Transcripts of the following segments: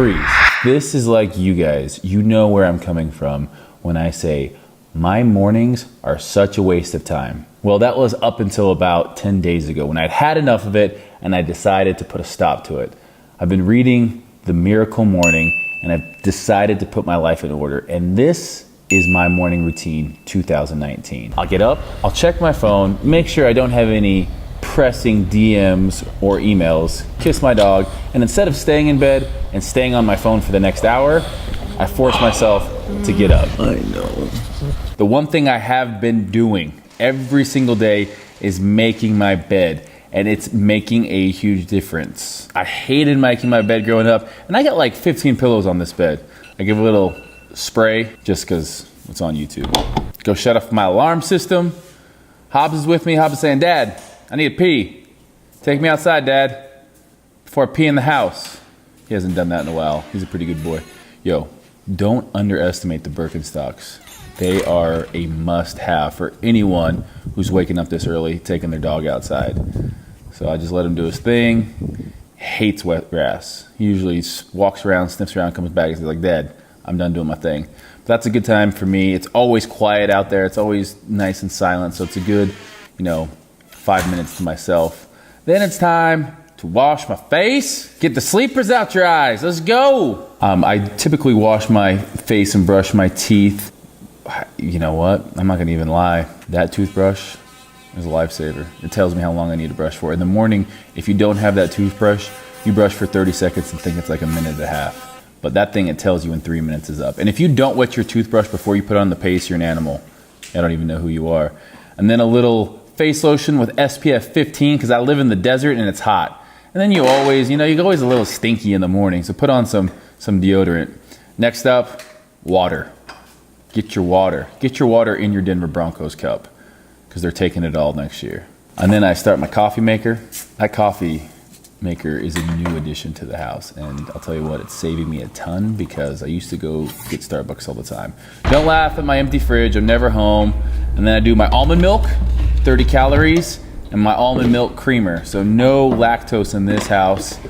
freeze. This is like you guys. You know where I'm coming from when I say my mornings are such a waste of time. Well, that was up until about 10 days ago when I'd had enough of it and I decided to put a stop to it. I've been reading The Miracle Morning and I've decided to put my life in order. And this is my morning routine 2019. I'll get up, I'll check my phone, make sure I don't have any pressing DMs or emails, kiss my dog, and instead of staying in bed and staying on my phone for the next hour, I force myself to get up. I know. The one thing I have been doing every single day is making my bed, and it's making a huge difference. I hated making my bed growing up, and I got like 15 pillows on this bed. I give a little spray just because it's on YouTube. Go shut off my alarm system. Hobbs is with me. Hobbs is saying, Dad, I need to pee. Take me outside, Dad, before I pee in the house. He hasn't done that in a while. He's a pretty good boy. Yo, don't underestimate the Birkenstocks. They are a must-have for anyone who's waking up this early, taking their dog outside. So I just let him do his thing. Hates wet grass. He usually walks around, sniffs around, comes back and says like, Dad, I'm done doing my thing. But that's a good time for me. It's always quiet out there. It's always nice and silent. So it's a good, 5 minutes to myself. Then it's time to wash my face. Get the sleepers out your eyes. Let's go. I typically wash my face and brush my teeth. You know what? I'm not gonna even lie. That toothbrush is a lifesaver. It tells me how long I need to brush for. In the morning, if you don't have that toothbrush, you brush for 30 seconds and think it's like a minute and a half. But that thing, it tells you when 3 minutes is up. And if you don't wet your toothbrush before you put on the paste, you're an animal. I don't even know who you are. And then a little face lotion with SPF 15 because I live in the desert and it's hot. And then you always, you're always a little stinky in the morning. So put on some deodorant. Next up, water. Get your water. Get your water in your Denver Broncos cup because they're taking it all next year. And then I start my coffee maker. That coffee maker is a new addition to the house. And I'll tell you what, it's saving me a ton because I used to go get Starbucks all the time. Don't laugh at my empty fridge. I'm never home. And then I do my almond milk, 30 calories, and my almond milk creamer. So no lactose in this house.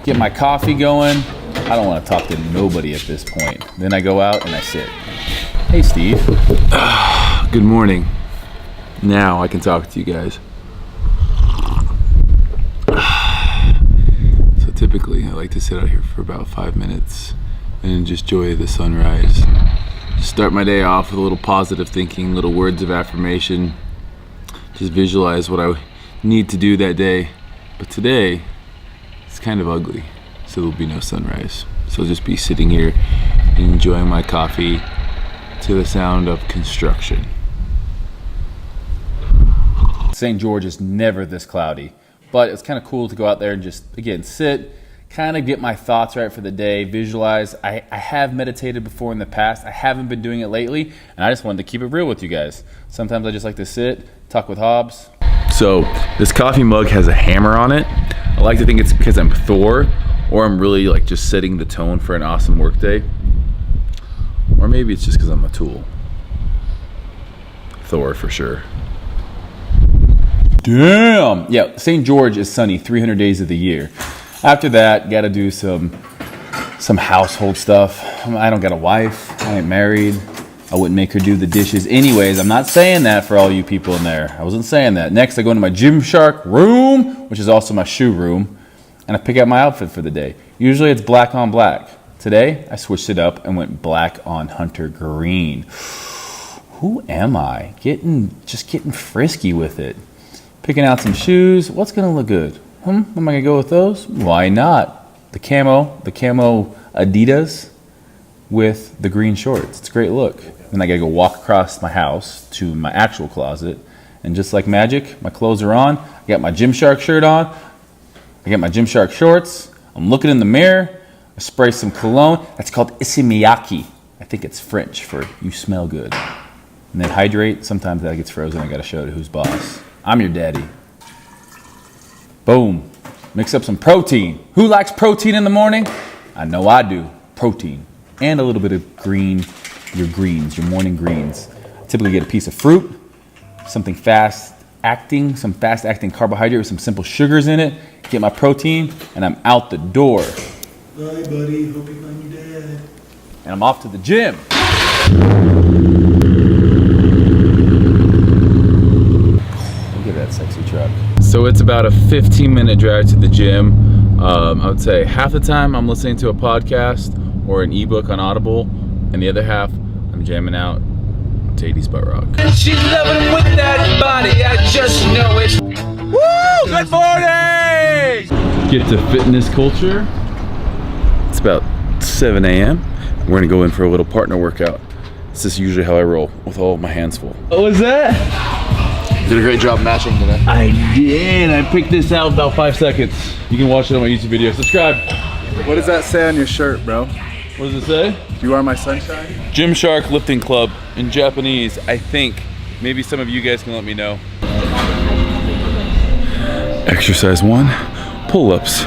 Get my coffee going. I don't want to talk to nobody at this point. Then I go out and I sit. Hey, Steve. Good morning. Now I can talk to you guys. So typically I like to sit out here for about 5 minutes and just enjoy the sunrise. Start my day off with a little positive thinking, little words of affirmation. Just visualize what I need to do that day. But today, it's kind of ugly, so there'll be no sunrise. So I'll just be sitting here enjoying my coffee to the sound of construction. St. George is never this cloudy, but it's kind of cool to go out there and just, again, sit, kind of get my thoughts right for the day, visualize. I have meditated before in the past. I haven't been doing it lately, and I just wanted to keep it real with you guys. Sometimes I just like to sit, talk with Hobbs. So this coffee mug has a hammer on it. I like to think it's because I'm Thor, or I'm really like just setting the tone for an awesome work day. Or maybe it's just because I'm a tool. Thor for sure. Damn! Yeah, St. George is sunny 300 days of the year. After that, gotta do some household stuff. I don't got a wife. I ain't married. I wouldn't make her do the dishes anyways. I'm not saying that for all you people in there. I wasn't saying that. Next, I go into my Gymshark room, which is also my shoe room, and I pick out my outfit for the day. Usually it's black on black. Today, I switched it up and went black on hunter green. Who am I? Just getting frisky with it. Picking out some shoes. What's gonna look good? Am I gonna go with those? Why not? The camo Adidas with the green shorts. It's a great look. Then I gotta go walk across my house to my actual closet, and just like magic, my clothes are on. I got my Gymshark shirt on. I got my Gymshark shorts. I'm looking in the mirror. I spray some cologne. That's called Issey Miyake. I think it's French for you smell good. And then hydrate. Sometimes that gets frozen. I gotta show it who's boss. I'm your daddy. Boom. Mix up some protein. Who likes protein in the morning? I know I do. Protein. And a little bit of green, your greens, your morning greens. I typically get a piece of fruit, something fast-acting, some fast-acting carbohydrate with some simple sugars in it. Get my protein, and I'm out the door. Bye, buddy. Hope you find your dad. And I'm off to the gym. Look at that sexy truck. So it's about a 15-minute drive to the gym. I would say half the time I'm listening to a podcast or an ebook on Audible, and the other half I'm jamming out to 80s butt rock. And she's loving with that body, I just know it. Woo! Good morning! Get to Fitness Culture. It's about 7 a.m. We're gonna go in for a little partner workout. This is usually how I roll, with all my hands full. What was that? You did a great job matching today. I did. I picked this out in about 5 seconds. You can watch it on my YouTube video. Subscribe. What does that say on your shirt, bro? What does it say? You are my sunshine? Gymshark Lifting Club in Japanese, I think. Maybe some of you guys can let me know. Exercise 1, pull-ups.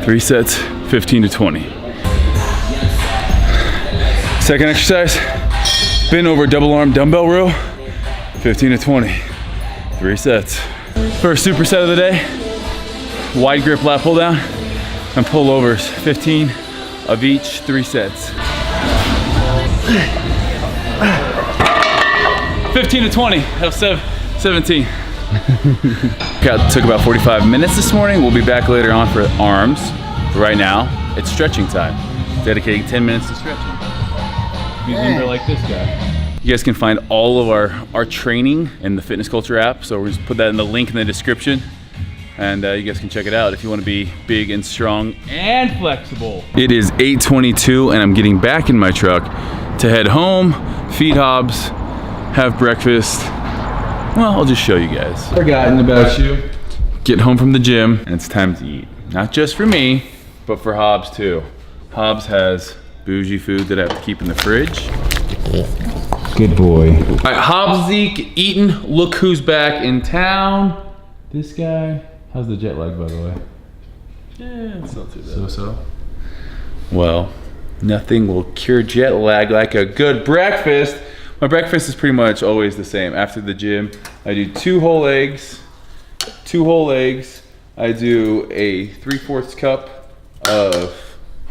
3 sets, 15 to 20. Second exercise, bend over double arm dumbbell row, 15 to 20. 3 sets. First superset of the day, wide grip lat pull down and pullovers, 15 of each, 3 sets. 15 to 20, that was 17. Took about 45 minutes this morning. We'll be back later on for arms. But right now, it's stretching time. Dedicating 10 minutes to stretching. Use limber like this guy. You guys can find all of our training in the Fitness Culture app. So we'll just put that in the link in the description. And you guys can check it out if you want to be big and strong and flexible. It is 8:22 and I'm getting back in my truck to head home, feed Hobbs, have breakfast. Well, I'll just show you guys. Forgotten about you. Get home from the gym and it's time to eat. Not just for me, but for Hobbs too. Hobbs has bougie food that I have to keep in the fridge. Good boy. All right, Hobbs, Zeke, eaten. Look who's back in town. This guy. How's the jet lag, by the way? Yeah, it's not too bad. So-so. Well, nothing will cure jet lag like a good breakfast. My breakfast is pretty much always the same. After the gym, I do 2 whole eggs. I do a 3/4 cup of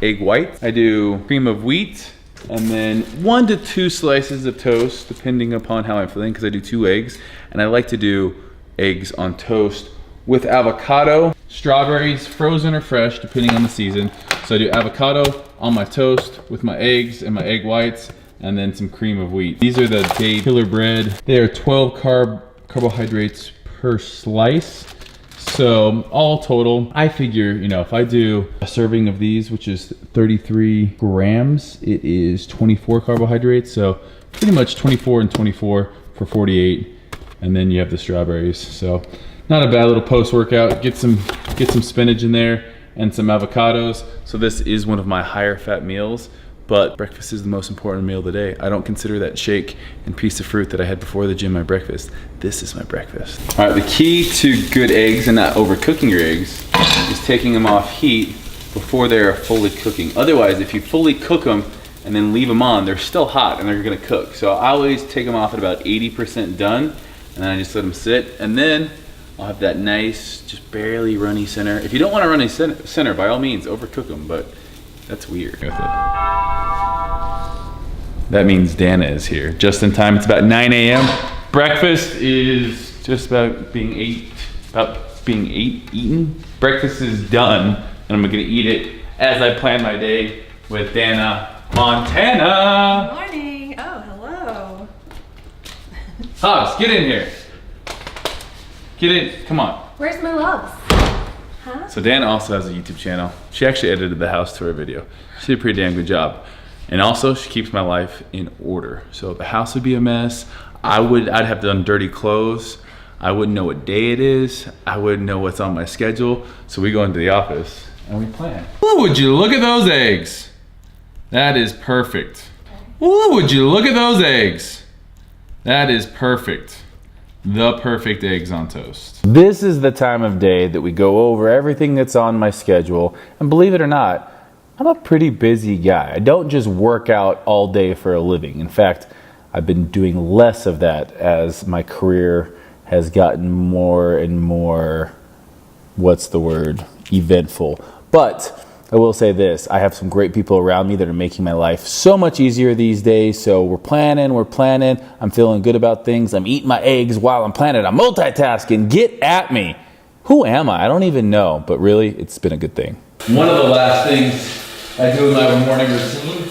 egg white. I do cream of wheat, and then 1 to 2 slices of toast, depending upon how I'm feeling, because I do 2 eggs. And I like to do eggs on toast with avocado, strawberries, frozen or fresh, depending on the season. So I do avocado on my toast with my eggs and my egg whites, and then some cream of wheat. These are the Day Killer Bread. They are 12 carbohydrates per slice. So all total, I figure, you know, if I do a serving of these, which is 33 grams, it is 24 carbohydrates. So pretty much 24 and 24 for 48. And then you have the strawberries. So not a bad little post-workout. Get some spinach in there and some avocados. So this is one of my higher fat meals, but breakfast is the most important meal of the day. I don't consider that shake and piece of fruit that I had before the gym my breakfast. This is my breakfast. All right, the key to good eggs and not overcooking your eggs is taking them off heat before they are fully cooking. Otherwise, if you fully cook them and then leave them on, they're still hot and they're gonna cook. So I always take them off at about 80% done, and then I just let them sit, and then I'll have that nice, just barely runny center. If you don't want a runny center, by all means, overcook them, but that's weird. With it. That means Dana is here, just in time. It's about 9 a.m. Breakfast is just about being eaten. Breakfast is done, and I'm gonna eat it as I plan my day with Dana Montana. Good morning. Oh, hello. Hobbs, get in here. Get in, come on. Where's my loves? Huh? So Dana also has a YouTube channel. She actually edited the house tour video. She did a pretty damn good job. And also she keeps my life in order. So the house would be a mess. I'd have done dirty clothes. I wouldn't know what day it is. I wouldn't know what's on my schedule. So we go into the office and we plan. Ooh, would you look at those eggs? That is perfect. Ooh, would you look at those eggs? That is perfect. The perfect eggs on toast. This is the time of day that we go over everything that's on my schedule. And believe it or not, I'm a pretty busy guy. I don't just work out all day for a living. In fact, I've been doing less of that as my career has gotten more and more, eventful. But I will say this, I have some great people around me that are making my life so much easier these days. So we're planning. I'm feeling good about things. I'm eating my eggs while I'm planning. I'm multitasking. Get at me. Who am I? I don't even know, but really, it's been a good thing. One of the last things I do in my morning routine,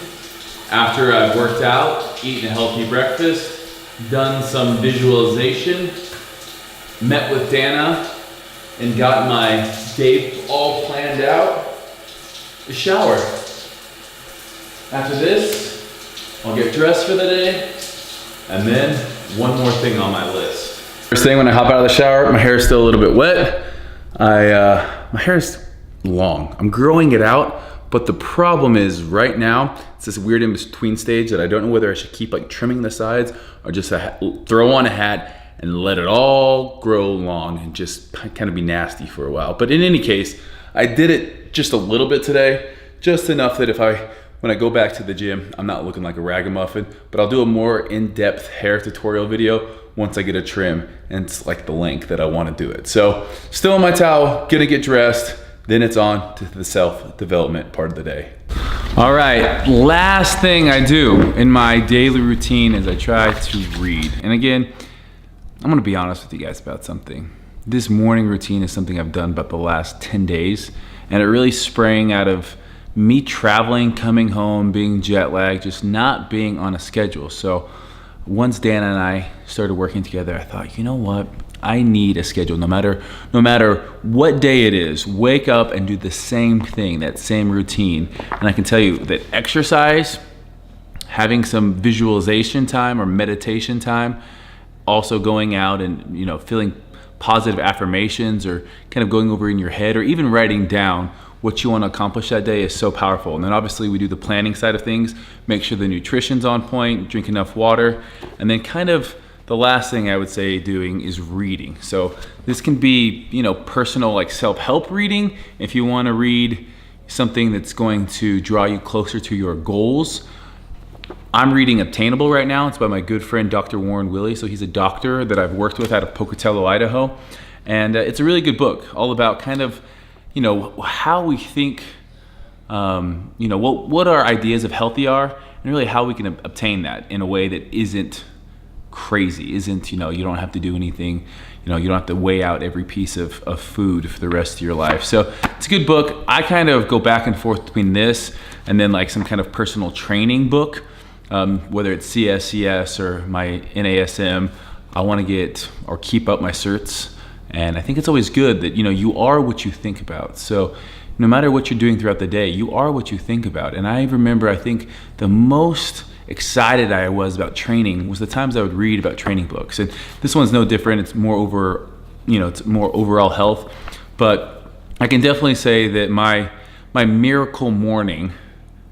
after I've worked out, eaten a healthy breakfast, done some visualization, met with Dana, and got my day all planned out, a shower. After this, I'll get dressed for the day, and then one more thing on my list. First thing when I hop out of the shower, my hair is still a little bit wet. My hair is long. I'm growing it out, but the problem is right now, it's this weird in-between stage that I don't know whether I should keep like trimming the sides or just throw on a hat and let it all grow long and just kind of be nasty for a while. But in any case, I did it just a little bit today, just enough that when I go back to the gym, I'm not looking like a ragamuffin, but I'll do a more in-depth hair tutorial video once I get a trim and it's like the length that I want to do it. So still in my towel, gonna get dressed, then it's on to the self-development part of the day. All right, last thing I do in my daily routine is I try to read. And again, I'm gonna be honest with you guys about something. This morning routine is something I've done about the last 10 days, and it really sprang out of me traveling, coming home, being jet lagged, just not being on a schedule. So once Dana and I started working together, I thought, you know what? I need a schedule, no matter what day it is, wake up and do the same thing, that same routine. And I can tell you that exercise, having some visualization time or meditation time, also going out and, you know, feeling positive affirmations or kind of going over in your head or even writing down what you want to accomplish that day is so powerful. And then obviously we do the planning side of things, make sure the nutrition's on point, drink enough water, and then kind of the last thing I would say doing is reading. So this can be, you know, personal like self-help reading. If you want to read something that's going to draw you closer to your goals. I'm reading Obtainable right now. It's by my good friend, Dr. Warren Willey. So he's a doctor that I've worked with out of Pocatello, Idaho. And it's a really good book, all about kind of, you know, how we think, you know, what our ideas of healthy are, and really how we can obtain that in a way that isn't crazy, isn't, you know, you don't have to do anything, you know, you don't have to weigh out every piece of food for the rest of your life. So it's a good book. I kind of go back and forth between this and then like some kind of personal training book, whether it's CSCS or my NASM. I want to get or keep up my certs. And I think it's always good that, you know, you are what you think about. So no matter what you're doing throughout the day, you are what you think about. And I remember, I think the most excited I was about training was the times I would read about training books. And this one's no different. It's more over, you know, it's more overall health. But I can definitely say that my miracle morning,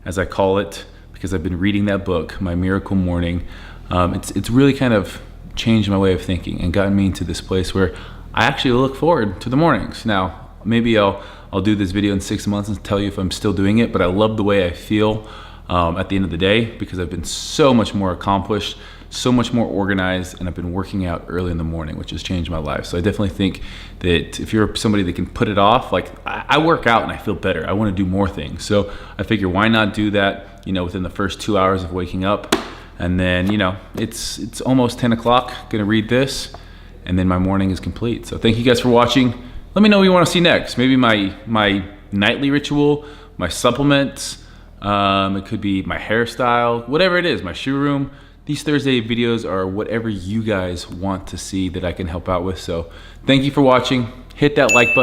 as I call it, because I've been reading that book, my miracle morning, it's really kind of changed my way of thinking and gotten me into this place where I actually look forward to the mornings. Now, maybe I'll do this video in 6 months and tell you if I'm still doing it, but I love the way I feel at the end of the day because I've been so much more accomplished, so much more organized, and I've been working out early in the morning, which has changed my life. So I definitely think that if you're somebody that can put it off, like I work out and I feel better. I want to do more things. So I figure why not do that, you know, within the first 2 hours of waking up. And then, you know, it's almost 10 o'clock, gonna read this, and then my morning is complete. So thank you guys for watching. Let me know what you want to see next. Maybe my nightly ritual, my supplements, it could be my hairstyle, whatever it is, my shoe room. These Thursday videos are whatever you guys want to see that I can help out with. So thank you for watching. Hit that like button.